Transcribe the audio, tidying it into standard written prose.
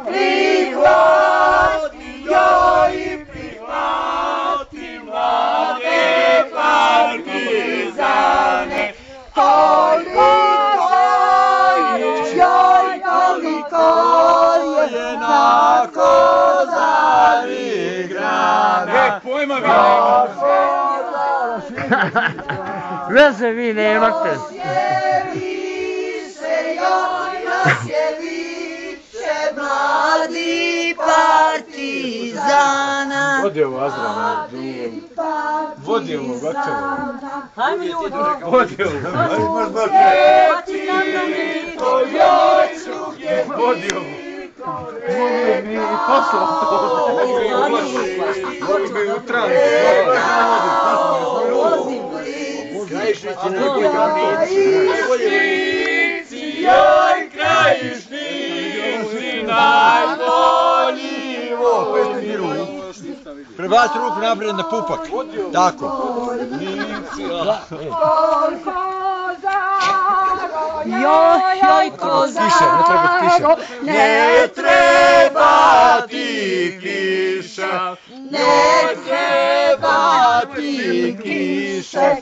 prihvati mlade partizane. Koliko je na Kozari grana. Veze vi nemate. Mladi partizana. Vodi ovo Azra, vodi ovo gotovo. Hajmo ljudi. Vodi ovo. Vodi ovo. Mogu mi poslao to. Mogu mi utran. Krajišnici na Krajišnici, joj Krajišnici, najbolji vojnici. Prebaci ruku naprijed na pupak. Tako. Joj Kozaro, ne treba ti kiša, ne treba ti kiša.